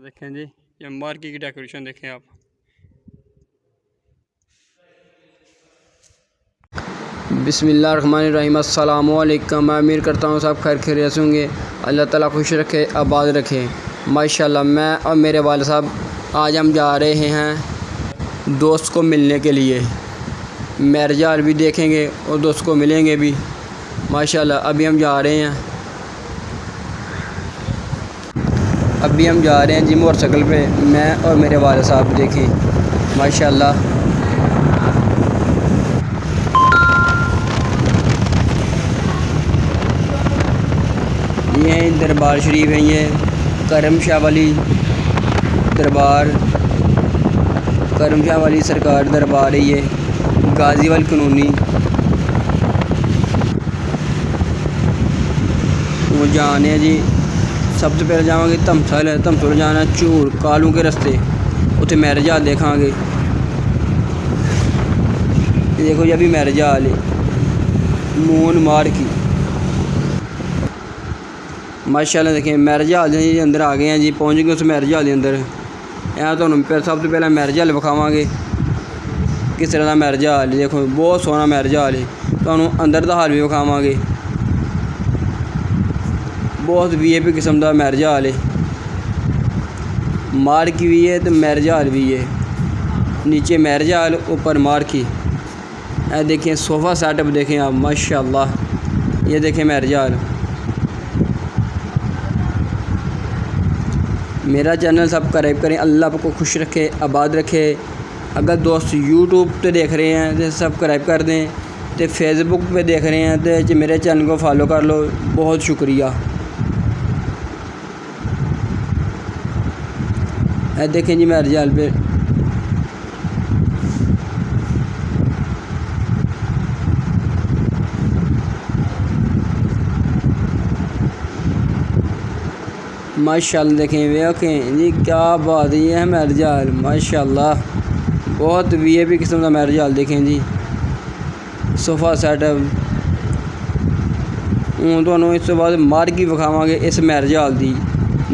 देखें जी, ये मार्की की डेकोरेशन देखें आप। बिस्मिल्लाहिर्रहमानिर्रहीम। अस्सलामु अलैकुम। मैं उम्मीद करता हूँ सब खैर खैरियत से होंगे। अल्लाह ताला खुश रखे, आबाद रखे। माशाल्लाह, मैं और मेरे वाले साहब आज हम जा रहे हैं दोस्त को मिलने के लिए। मैरिज हॉल भी देखेंगे और दोस्त को मिलेंगे भी। माशाल्लाह, अभी हम जा रहे हैं जी मोटरसाइकिल पे, मैं और मेरे वाले साहब। देखें माशाल्लाह, ये है दरबार शरीफ है। ये करम शाह वाली दरबार, करम शाह वाली सरकार दरबार है। ये गाजीवाल कॉलोनी। वो जाने हैं जी। सबसे पहले जावांगे धमसोल जाना झूर कालू के रस्ते, उत्थे मैरिज हाल देखांगे। देखो जी, अभी मैरिज हाल है मून मार्की। माशाल्लाह देखें मैरिज हाल जी अंदर आ गए हैं जी, पहुँच गए उस मैरिज हाल के अंदर। यहाँ तो सब तो पहले मैरिज हाल विखावांगे किस तरह का मैरिज हाल। देखो बहुत सोहना मैरिज हाल है, तो अंदर का हाल भी विखावांगे। बहुत VIP किस्म का मैरिज हाल है। मार्की भी है तो मैरिज हाल भी है। नीचे मैरिज हाल, ऊपर मार्की। देखें सोफ़ा सेटअप देखें आप, माशाल्लाह। ये देखें मैरिज हाल। मेरा चैनल सब्सक्राइब करें। अल्लाह आपको खुश रखे, आबाद रखे। अगर दोस्त यूट्यूब पे देख रहे हैं तो सब्सक्राइब कर दें, तो फेसबुक पे देख रहे हैं तो मेरे चैनल को फॉलो कर लो। बहुत शुक्रिया। देखें जी मैरिज हाल पे माशाल्लाह। देखें जी क्या बात है मैरिज हाल। माशाल्लाह, बहुत VIP किस्म का मैरिज हाल। देखें जी सोफ़ा सेटअप। तो इस बाद मार्की विखावांगे इस मैरिज हाल की।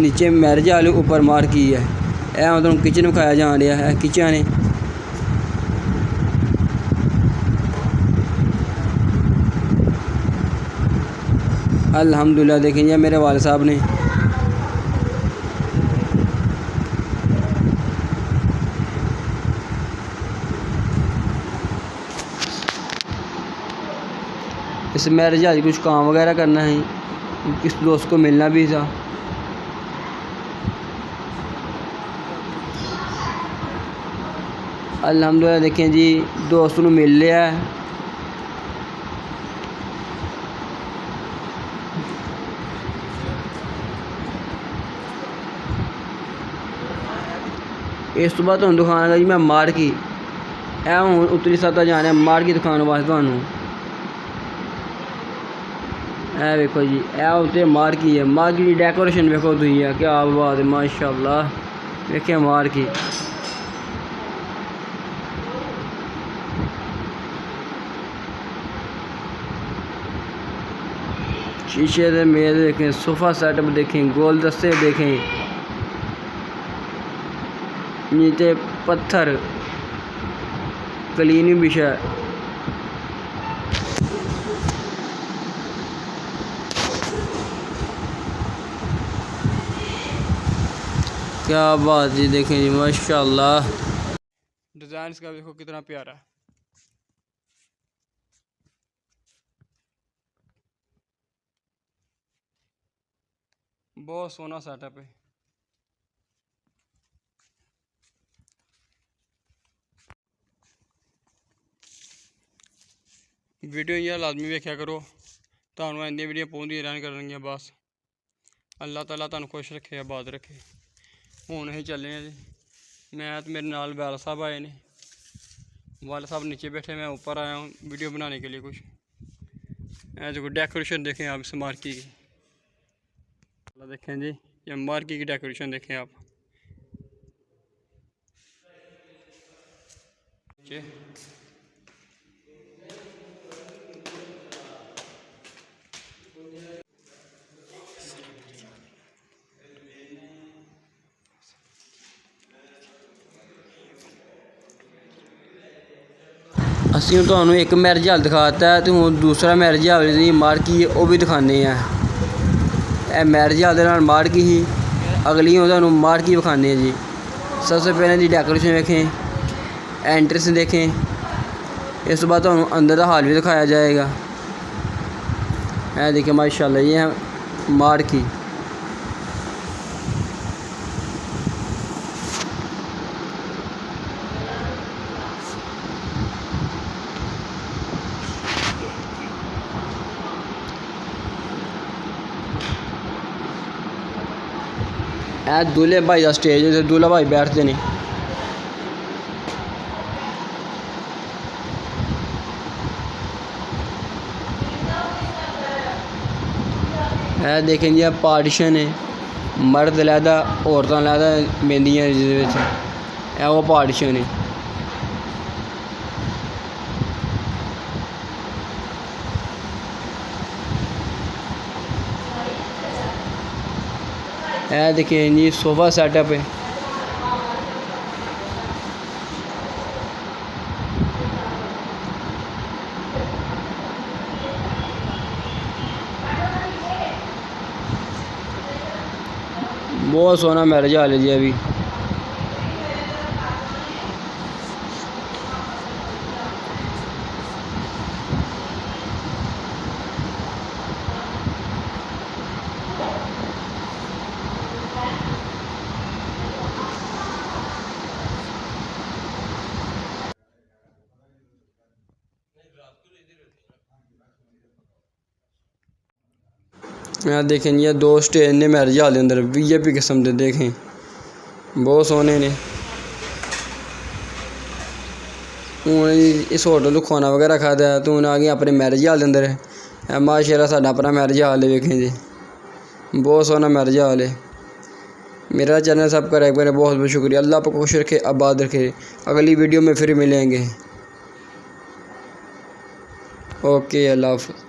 नीचे मैरिज हाल, ऊपर मार्की है। तो किचन विखाया जा रहा है। किचन है अल्हम्दुलिल्लाह। देखें जी मेरे वाले साहब ने इस मैरिज हाल कुछ काम वगैरह करना है, किस दोस्त को मिलना भी था। अल्हम्दुलिल्लाह। देखें जी दोस्त को मिल लिया है। इस तो बाद दुकान लगा जी मैं मार्की। हूँ उत्तरी सतह जाना मार्की दुकान वास्ते। थानू देखो जी, उत्ते मार्की है। मार्की की डेकोरेशन देखो तुम, क्या बात है माशाल्लाह। देखिए मार्की शीशे से मेज देखें, सोफ़ा सेटअप देखें, गोल दस्ते देखें, नीचे पत्थर कलीन बिछा। क्या बात जी। देखें जी माशाल्लाह, डिज़ाइन इसका देखो कितना प्यारा है। बहुत सोना सेटअप है। वीडियो ये लाजमी देखा करो, थानू इंदियां वीडियो पहुँचती रहन करनगियां। बस अल्लाह ताला थानू खुश रखे, आबाद रखे। हुण असीं चले हैं जी। मैं तो मेरे नाल वाला साहब आए ने। वाला साहब नीचे बैठे, मैं ऊपर आया हूँ वीडियो बनाने के लिए कुछ। देखो डेकोरेशन देखें आप इस मार्की की। देखें जी, ये मार्की की डेकोरेशन देखें आप। ਅਸੀਂ ਤੁਹਾਨੂੰ ਇੱਕ ਮੈਰਿਜ ਹਾਲ ਦਿਖਾਤਾ ਹੈ ਤੇ ਹੁਣ ਦੂਸਰਾ ਮੈਰਿਜ ਹਾਲ ਦੀ ਮਾਰਕੀ ਉਹ ਵੀ ਦਿਖਾਉਂਦੇ ਆ। ਇਹ ਮੈਰਿਜ ਹਾਲ ਦੇ ਨਾਲ ਮਾਰਕੀ ਹੀ ਅਗਲੀ ਉਹ ਤੁਹਾਨੂੰ ਮਾਰਕੀ ਵਿਖਾਉਂਦੇ ਆ जी। सबसे पहले जी डेकोरेशन देखें, एंट्रेंस देखें, इस तो बाद तो अंदर का हाल भी दिखाया जाएगा। है देखिए माशाल्लाह ये है मार्की। दूल्हे भाई का स्टेज है, दूल्हा भाई बैठते ने। देखें जी पार्टीशन है, मर्द लैदा औरतां लैदा मेहंदियां जिस वो पार्टीशन है। देखिए जी सोफ़ा सेटअप है। बहुत सोना मैरिज हाल है जी अभी। देखें ये 2 स्टेज ने मैरिज हाल के अंदर VIP किस्म के। देखें बहुत सोहने ने। हूँ इस होटल तो खाना वगैरह खाता है तो हूँ आ गए अपने मैरिज हाल के अंदर। माशाल्लाह साडा अपना मैरिज हाल है। देखें जी बहुत सोहना मैरिज हाल है। मेरा चैनल सब्सक्राइब करें। बहुत बहुत शुक्रिया। अल्लाह आपको खुश रखे, आबाद रखे। अगली वीडियो में फिर मिलेंगे। ओके अल्लाह हाफ़िज़।